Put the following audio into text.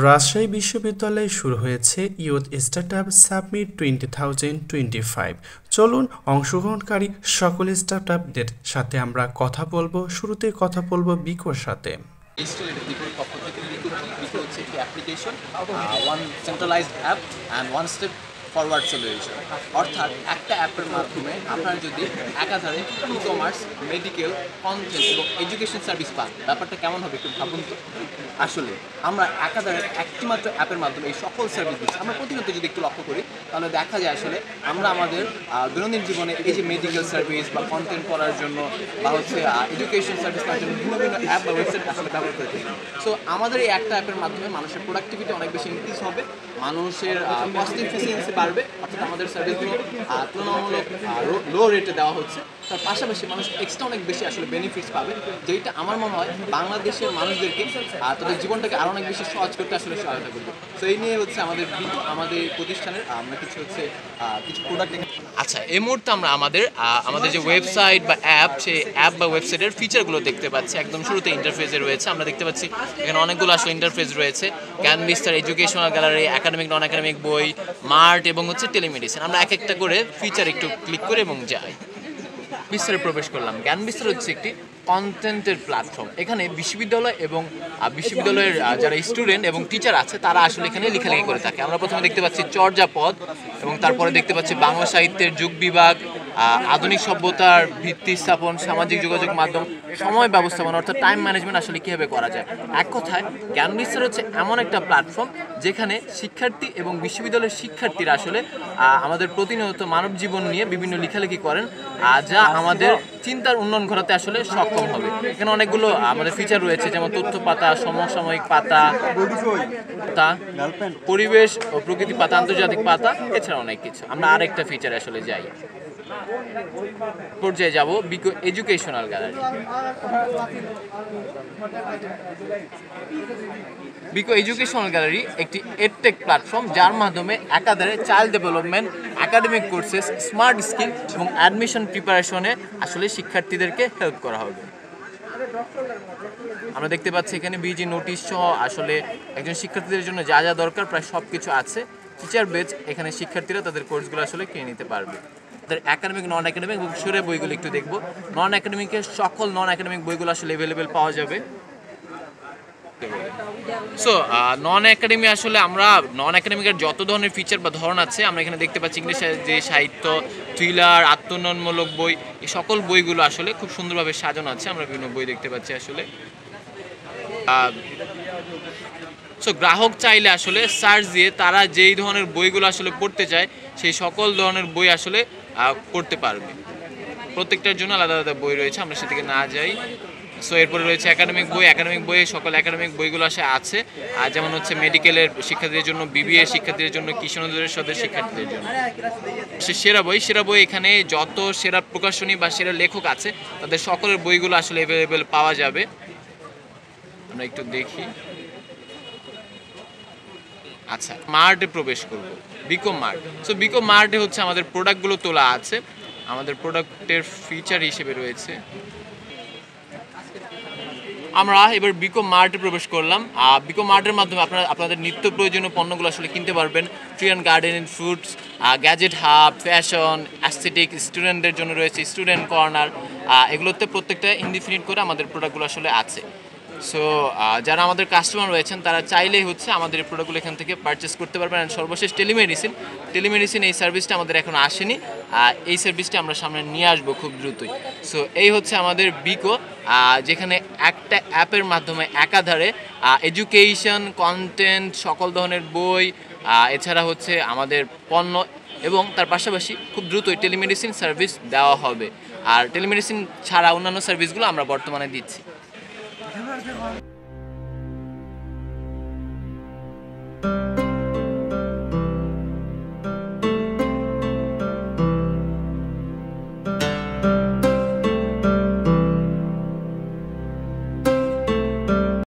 রাজশাহী বিশ্ববিদ্যালয়ে শুরু হয়েছে ইউথ স্টার্টআপ সাবমিট 2025। চলুন অংশগ্রহণকারী সকল স্টার্টআপদের সাথে আমরা কথা বলবো। শুরুতে কথা বলবো বিকোর সাথে। বিকো হচ্ছে একটি application, one centralised app and one step forward solution. অর্থাৎ একটা অ্যাপের মাধ্যমে আপনারা যদি একাধারে ই কমার্স, মেডিকেল, কন্টেন্ট এবং এডুকেশন সার্ভিস পান, ব্যাপারটা কেমন হবে একটু ভাবুন তো। আসলে আমরা একাধারে একটি মাত্র অ্যাপের মাধ্যমে এই সকল সার্ভিস দিচ্ছি। আমরা প্রতিনিয়ত যদি একটু লক্ষ্য করি তাহলে দেখা যায় আসলে আমরা আমাদের দৈনন্দিন জীবনে এই যে মেডিকেল সার্ভিস বা কন্টেন্ট করার জন্য বা হচ্ছে এডুকেশন সার্ভিস করার জন্য ভিন্ন ভিন্ন অ্যাপ বা ওয়েবসাইট আসলে ব্যবহার করে থাকি। সো আমাদের এই একটা অ্যাপের মাধ্যমে মানুষের প্রোডাক্টিভিটি অনেক বেশি ইনক্রিজ হবে, মানুষের কস্ট এফিসিয়েন্সি বাড়বে, অর্থাৎ আমাদের সার্ভিসগুলো তুলনামূলক লো রেটে দেওয়া হচ্ছে। তার পাশাপাশি মানুষ এক্সট্রা অনেক বেশি আসলে বেনিফিটস পাবে, যেটা আমার মনে হয় বাংলাদেশের মানুষদেরকে তাদের জীবনটাকে আরও অনেক বেশি সহজ করতে আসলে সহায়তা করবে। তো এই নিয়ে হচ্ছে আমাদের প্রতিষ্ঠানের আমরা কিছু প্রোডাক্ট। আচ্ছা, এই মুহূর্তে আমরা আমাদের যে ওয়েবসাইট বা অ্যাপ, সেই অ্যাপ বা ওয়েবসাইটের ফিচারগুলো দেখতে পাচ্ছি। একদম শুরুতে ইন্টারফেসে রয়েছে, আমরা দেখতে পাচ্ছি এখানে অনেকগুলো আসলে ইন্টারফেস রয়েছে। জ্ঞান বিস্তার, এডুকেশনাল গ্যালারি, একাডেমিক নন একাডেমিক বই, মার্ট এবং হচ্ছে টেলিমেডিসিন। আমরা এক একটা করে ফিচার একটু ক্লিক করে এবং যাই। বিস্তারে প্রবেশ করলাম। জ্ঞান বিস্তার হচ্ছে একটি কন্টেন্টের প্ল্যাটফর্ম। এখানে বিশ্ববিদ্যালয় এবং বিশ্ববিদ্যালয়ের যারা স্টুডেন্ট এবং টিচার আছে তারা আসলে এখানে লেখালেখি করে থাকে। আমরা প্রথমে দেখতে পাচ্ছি চর্যাপদ এবং তারপরে দেখতে পাচ্ছি বাংলা সাহিত্যের যুগ বিভাগ, আধুনিক সভ্যতার ভিত্তি স্থাপন, সামাজিক যোগাযোগ মাধ্যম, সময় ব্যবস্থাপনা অর্থাৎ টাইম ম্যানেজমেন্ট আসলে কীভাবে করা যায়। এক কথায় জ্ঞান বিস্তার হচ্ছে এমন একটা প্ল্যাটফর্ম যেখানে শিক্ষার্থী এবং বিশ্ববিদ্যালয়ের শিক্ষার্থীরা আসলে আমাদের প্রতিনিয়ত মানব জীবন নিয়ে বিভিন্ন লেখালেখি করেন, যা আমাদের চিন্তার উন্নয়ন ঘটাতে আসলে সক্ষম হবে। এখানে অনেকগুলো আমাদের ফিচার রয়েছে, যেমন তথ্য পাতা, সমসাময়িক পাতা, পরিবেশ ও প্রকৃতি পাতা, আন্তর্জাতিক পাতা, এছাড়া অনেক কিছু। আমরা আরেকটা ফিচারে আসলে যাই, পর্যায়ে যাব বিকো এডুকেশনাল গ্যালারি। বিকো এডুকেশনাল গ্যালারি একটি এডটেক প্ল্যাটফর্ম, যার মাধ্যমে একাধারে child development, academic courses, smart skill এবং অ্যাডমিশন প্রিপারেশনে আসলে শিক্ষার্থীদেরকে হেল্প করা হবে। আমরা দেখতে পাচ্ছি এখানে বিজি নোটিশ সহ আসলে একজন শিক্ষার্থীদের জন্য যা যা দরকার প্রায় সব কিছু আছে। টিচার বেজ, এখানে শিক্ষার্থীরা তাদের কোর্সগুলো আসলে কিনে নিতে পারবে। তাদের একাডেমিক, নন একাডেমিক এবং সুরে বইগুলো একটু দেখবো। নন একাডেমিকের সকল নন একাডেমিক বইগুলো আসলে অ্যাভেলেবেল পাওয়া যাবে। সো নন একাডেমি আসলে আমরা নন একাডেমিকের যত ধরনের ফিচার বা ধরন আছে আমরা এখানে দেখতে পাচ্ছি। ইংলিশ যে সাহিত্য, থ্রিলার, আত্মোন্নয়নমূলক বই, এই সকল বইগুলো আসলে খুব সুন্দরভাবে সাজানো আছে। আমরা বিভিন্ন বই দেখতে পাচ্ছি আসলে। সো গ্রাহক চাইলে আসলে সার্চ দিয়ে তারা যেই ধরনের বইগুলো আসলে পড়তে চায় সেই সকল ধরনের বই আসলে পড়তে পারবে। প্রত্যেকটার জন্য আলাদা আলাদা বই রয়েছে, আমরা সেদিকে না যাই। সো এরপরে রয়েছে একাডেমিক বই। একাডেমিক বইয়ে সকল একাডেমিক বইগুলো আছে, যেমন হচ্ছে মেডিকেলের শিক্ষার্থীদের জন্য, বিবিএ শিক্ষার্থীদের জন্য, কৃষি অনুষদের শিক্ষার্থীদের জন্য। সেরা বই এখানে যত সেরা প্রকাশনী বা সেরা লেখক আছে তাদের সকলের বইগুলো আসলে অ্যাভেলেবেল পাওয়া যাবে। আমরা একটু দেখি। আচ্ছা, মার্টে প্রবেশ করব, বিকো মার্ট। সো বিকো মার্টে হচ্ছে আমাদের প্রোডাক্টগুলো তোলা আছে। আমাদের প্রোডাক্টের ফিচার হিসেবে রয়েছে, আমরা এবার বিকো মার্টে প্রবেশ করলাম। বিকো মার্টের মাধ্যমে আপনারা আপনাদের নিত্য প্রয়োজনীয় পণ্যগুলো আসলে কিনতে পারবেন। Tree and garden, fruits, gadget hub, fashion, aesthetic, স্টুডেন্টদের জন্য রয়েছে স্টুডেন্ট কর্নার। এগুলোতে প্রত্যেকটা ইনডিফিনিট করে আমাদের প্রোডাক্টগুলো আসলে আছে। সো যারা আমাদের কাস্টমার রয়েছেন তারা চাইলেই হচ্ছে আমাদের এই প্রোডাক্টগুলো এখান থেকে পারচেস করতে পারবেন। অ্যান্ড সর্বশেষ টেলিমেডিসিন এই সার্ভিসটা আমাদের এখন আসেনি, এই সার্ভিসটা আমরা সামনে নিয়ে আসবো খুব দ্রুতই। সো এই হচ্ছে আমাদের বিকো, যেখানে একটা অ্যাপের মাধ্যমে একাধারে এডুকেশন, কন্টেন্ট, সকল ধরনের বই, এছাড়া হচ্ছে আমাদের পণ্য এবং তার পাশাপাশি খুব দ্রুতই টেলিমেডিসিন সার্ভিস দেওয়া হবে। আর টেলিমেডিসিন ছাড়া অন্যান্য সার্ভিসগুলো আমরা বর্তমানে দিচ্ছি।